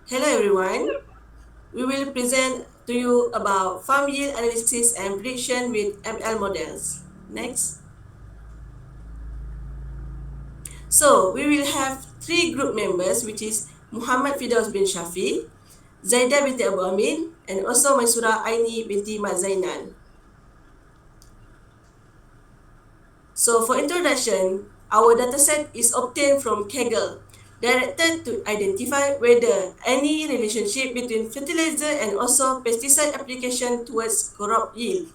Hello everyone. We will present to you about farm yield analysis and prediction with ML models. Next. So we will have three group members, which is Muhammad FIRDAUS bin SHAFI, ZAIDA binti Abu Amin, and also MAISURAH AINI binti ZAINAL. So for introduction, our dataset is obtained from Kaggle, directed to identify whether any relationship between fertilizer and also pesticide application towards crop yield.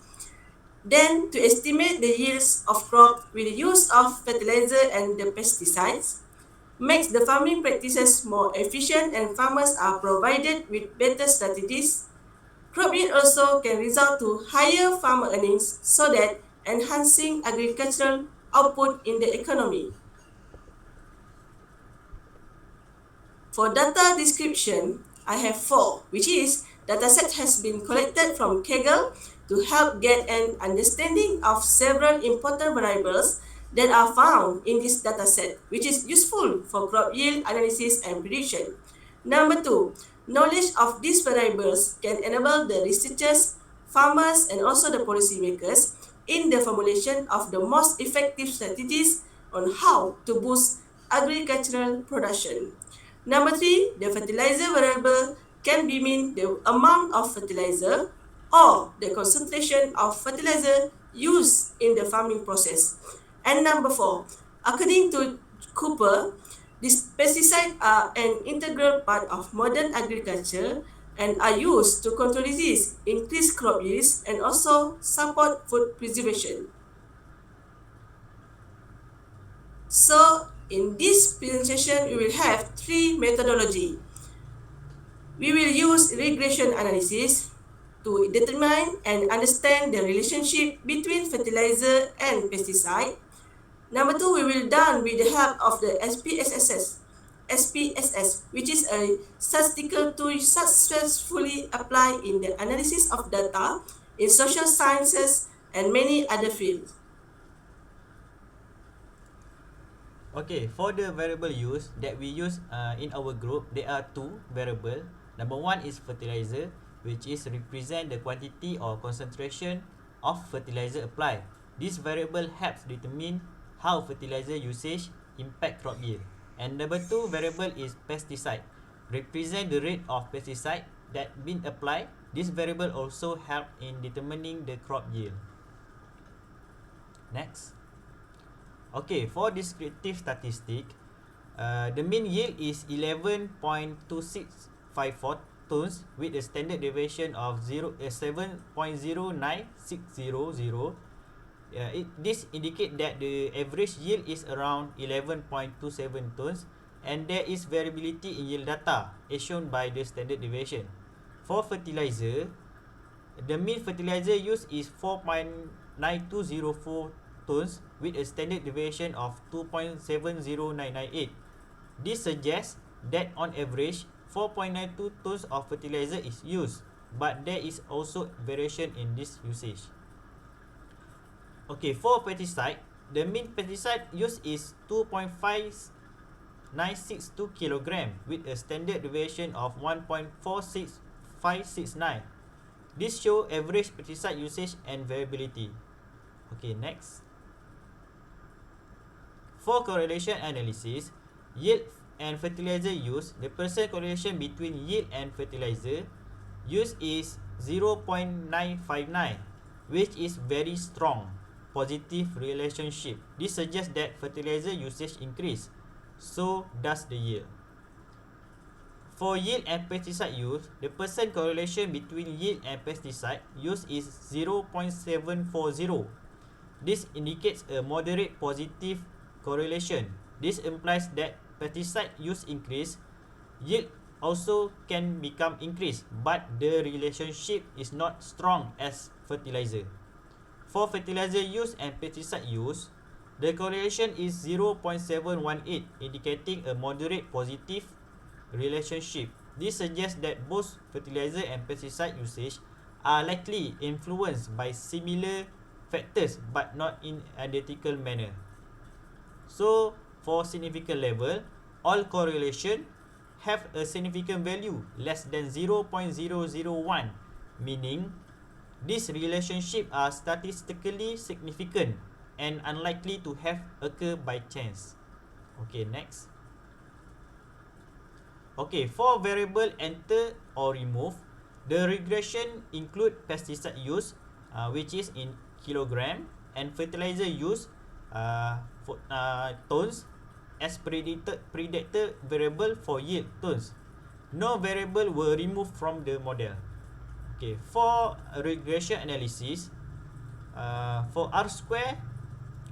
Then, to estimate the yields of crop with the use of fertilizer and the pesticides, makes the farming practices more efficient and farmers are provided with better strategies. Crop yield also can result to higher farmer earnings so that enhancing agricultural output in the economy. For data description, I have four, which is dataset has been collected from Kaggle to help get an understanding of several important variables that are found in this dataset, which is useful for crop yield analysis and prediction. Number two, knowledge of these variables can enable the researchers, farmers, and also the policymakers in the formulation of the most effective strategies on how to boost agricultural production. Number three, the fertilizer variable can be mean the amount of fertilizer or the concentration of fertilizer used in the farming process. And number four, according to Cooper, these pesticides are an integral part of modern agriculture and are used to control disease, increase crop yields, and also support food preservation. So, in this presentation, we will have three methodology. We will use regression analysis to determine and understand the relationship between fertilizer and pesticide. Number two, we will done with the help of the SPSS, which is a statistical tool successfully applied in the analysis of data in social sciences and many other fields. Okay, for the variable use that we use in our group, there are two variable. Number one is fertilizer, which is represent the quantity or concentration of fertilizer applied. This variable helps determine how fertilizer usage impact crop yield. And number two variable is pesticide, represent the rate of pesticide that been applied. This variable also help in determining the crop yield. Next. Okay, for descriptive statistic, the mean yield is 11.2654 tons with a standard deviation of 7.09600. This indicate that the average yield is around 11.27 tons and there is variability in yield data as shown by the standard deviation. For fertilizer, the mean fertilizer use is 4.9204 tons with a standard deviation of 2.70998. This suggests that on average 4.92 tons of fertilizer is used, but there is also variation in this usage. Okay, for pesticide, the mean pesticide use is 2.5962 kg with a standard deviation of 1.46569. This show average pesticide usage and variability. Okay, next. For correlation analysis, yield and fertilizer use, the percent correlation between yield and fertilizer use is 0.959, which is very strong positive relationship. This suggests that fertilizer usage increase, so does the yield. For yield and pesticide use, the percent correlation between yield and pesticide use is 0.740. This indicates a moderate positive correlation. This implies that pesticide use increase, yield also can become increased, but the relationship is not strong as fertilizer. For fertilizer use and pesticide use, the correlation is 0.718, indicating a moderate positive relationship. This suggests that both fertilizer and pesticide usage are likely influenced by similar factors but not in identical manner. So, for significant level, all correlation have a significant value less than 0.001, meaning these relationships are statistically significant and unlikely to have occur by chance. Okay, next. Okay, for variable enter or remove, the regression include pesticide use, which is in kilogram, and fertilizer use, tons, as predicted variable for yield, tons. No variable were removed from the model. Okay, for regression analysis, for R square,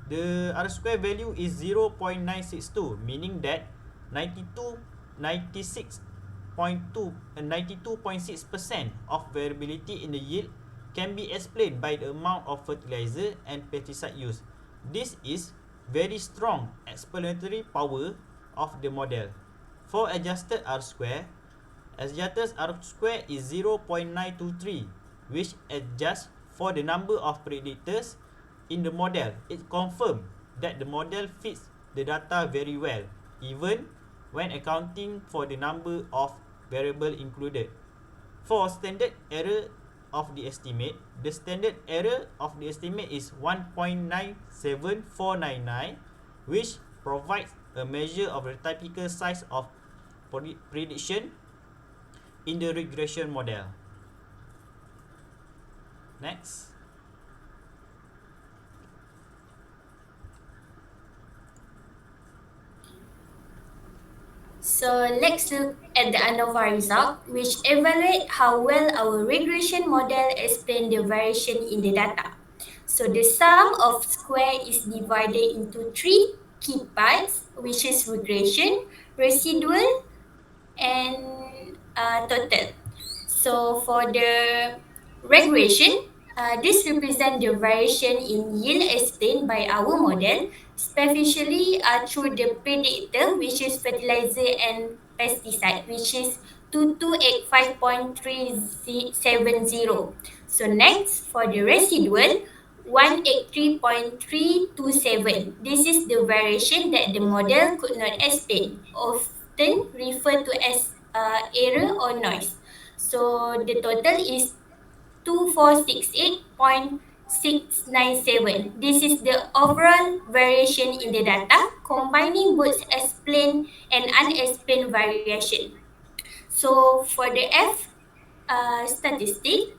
the R square value is 0.962, meaning that 92.6% of variability in the yield can be explained by the amount of fertilizer and pesticide use. This is very strong explanatory power of the model. For adjusted R square is 0.923, which adjusts for the number of predictors in the model. It confirms that the model fits the data very well, even when accounting for the number of variables included. For standard error of the estimate, the standard error of the estimate is 1.97499, which provides a measure of the typical size of prediction in the regression model. Next. So let's look at the ANOVA result, which evaluate how well our regression model explain the variation in the data. So the sum of square is divided into three key parts, which is regression, residual, and total. So for the regression, this represents the variation in yield explained by our model, especially through the predictor, which is fertilizer and pesticide, which is 2285.370. So next, for the residual, 183.327. This is the variation that the model could not explain, often referred to as error or noise. So the total is 2468.697. This is the overall variation in the data, combining both explained and unexplained variation. So for the F statistic,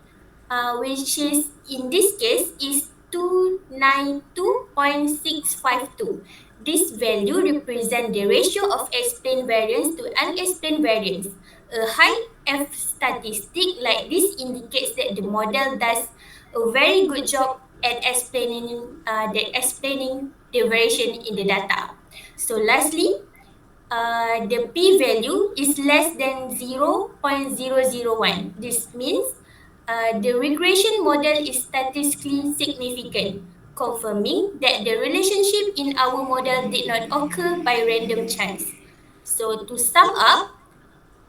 which is in this case is 292.652. This value represents the ratio of explained variance to unexplained variance. A high F statistic like this indicates that the model does a very good job at explaining the variation in the data. So lastly, the p-value is less than 0.001. This means the regression model is statistically significant, confirming that the relationship in our model did not occur by random chance. So to sum up,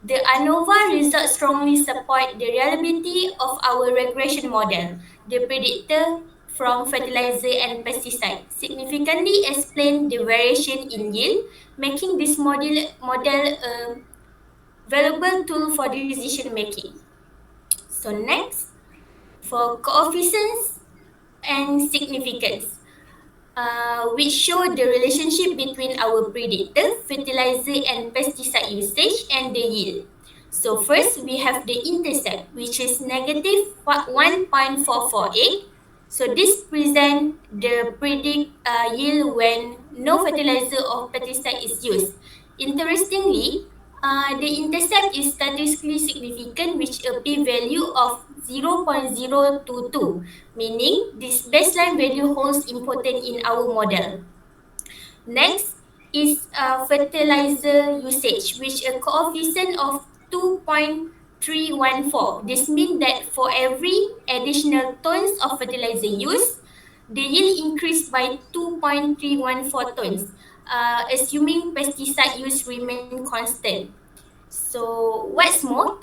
the ANOVA results strongly support the reliability of our regression model. The predictor from fertilizer and pesticide significantly explain the variation in yield, making this model a valuable tool for decision making. So next, for coefficients and significance, which show the relationship between our predictor, fertilizer and pesticide usage and the yield. So first, we have the intercept, which is negative 1.448. So this presents the predict yield when no fertilizer or pesticide is used. Interestingly, the intercept is statistically significant, with a p-value of 0.022, meaning this baseline value holds important in our model. Next is fertilizer usage, which a coefficient of 2.314. This means that for every additional tons of fertilizer used, the yield increased by 2.314 tons, assuming pesticide use remain constant. So what's more,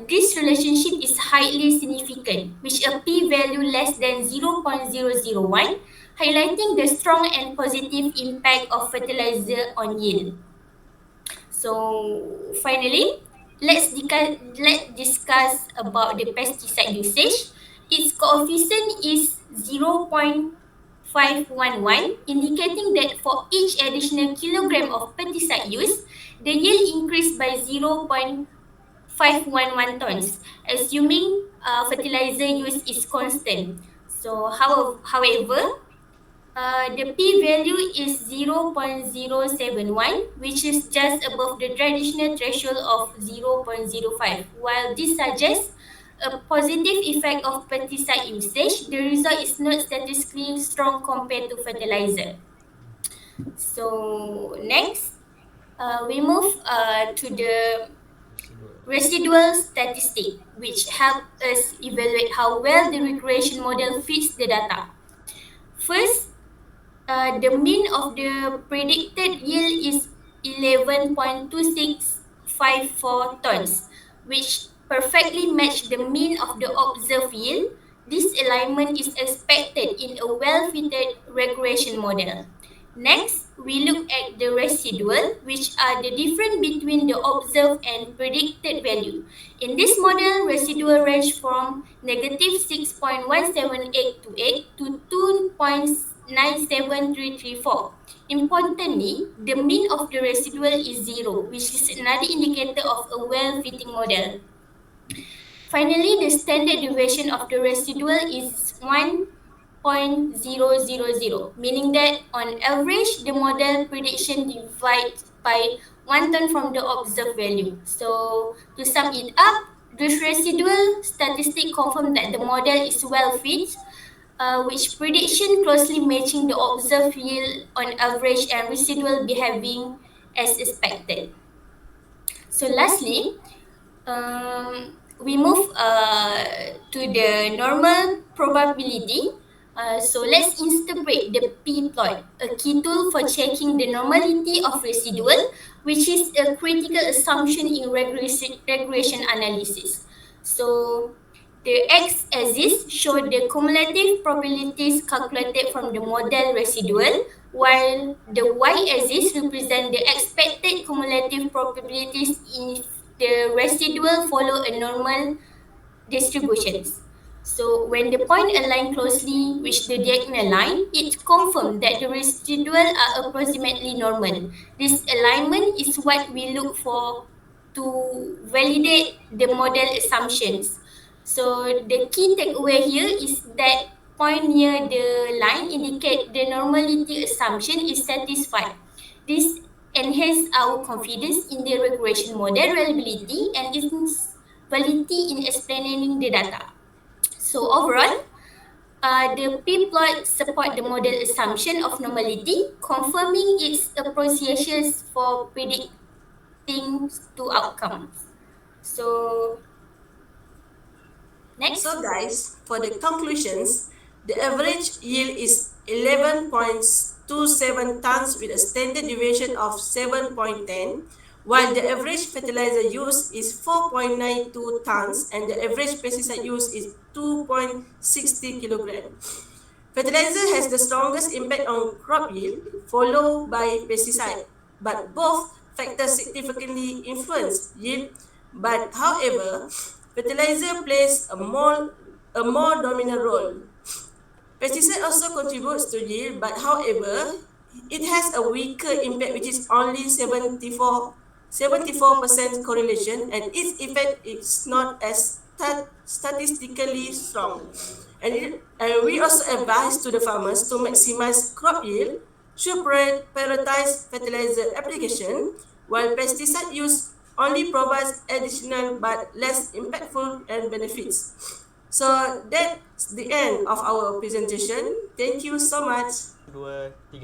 this relationship is highly significant, with a p-value less than 0.001, highlighting the strong and positive impact of fertilizer on yield. So finally, let's discuss about the pesticide usage. Its coefficient is 0.511, indicating that for each additional kilogram of pesticide used, the yield increased by 0.511 tons, assuming fertilizer use is constant. So, however, the p-value is 0.071, which is just above the traditional threshold of 0.05. While this suggests a positive effect of pesticide usage, the result is not statistically strong compared to fertilizer. So next, we move to the residual statistic, which help us evaluate how well the regression model fits the data. First, the mean of the predicted yield is 11.2654 tons, which perfectly match the mean of the observed yield. This alignment is expected in a well-fitted regression model. Next, we look at the residual, which are the difference between the observed and predicted value. In this model, residual range from negative 6.17828 to 2.97334. Importantly, the mean of the residual is zero, which is another indicator of a well-fitting model. Finally, the standard deviation of the residual is 1.000, meaning that on average, the model prediction divides by 1 ton from the observed value. So, to sum it up, this residual statistic confirm that the model is well fit, which prediction closely matching the observed yield on average and residual behaving as expected. So lastly, we move to the normal probability. So let's interpret the p-plot, a key tool for checking the normality of residual, which is a critical assumption in regression analysis. So the x-axis show the cumulative probabilities calculated from the model residual, while the y-axis represent the expected cumulative probabilities if the residual follow a normal distributions. So when the point align closely with the diagonal line, it confirms that the residual are approximately normal. This alignment is what we look for to validate the model assumptions. So the key takeaway here is that point near the line indicate the normality assumption is satisfied. This enhance our confidence in the regression model reliability and its validity in explaining the data. So overall, the p-plot support the model assumption of normality, confirming its appreciations for predicting two outcomes. So next. So guys, for the conclusions, the average yield is 11.27 tons with a standard deviation of 7.10, while the average fertilizer use is 4.92 tons and the average pesticide use is 2.60 kg. Fertilizer has the strongest impact on crop yield, followed by pesticide, but both factors significantly influence yield. But however, fertilizer plays a more dominant role. Pesticide also contributes to yield, but however, it has a weaker impact, which is only 74% correlation, and its effect is not as statistically strong. And we also advise to the farmers to maximize crop yield should prioritize fertilizer application, while pesticide use only provides additional but less impactful and benefits. So that's the end of our presentation. Thank you so much. 2, 3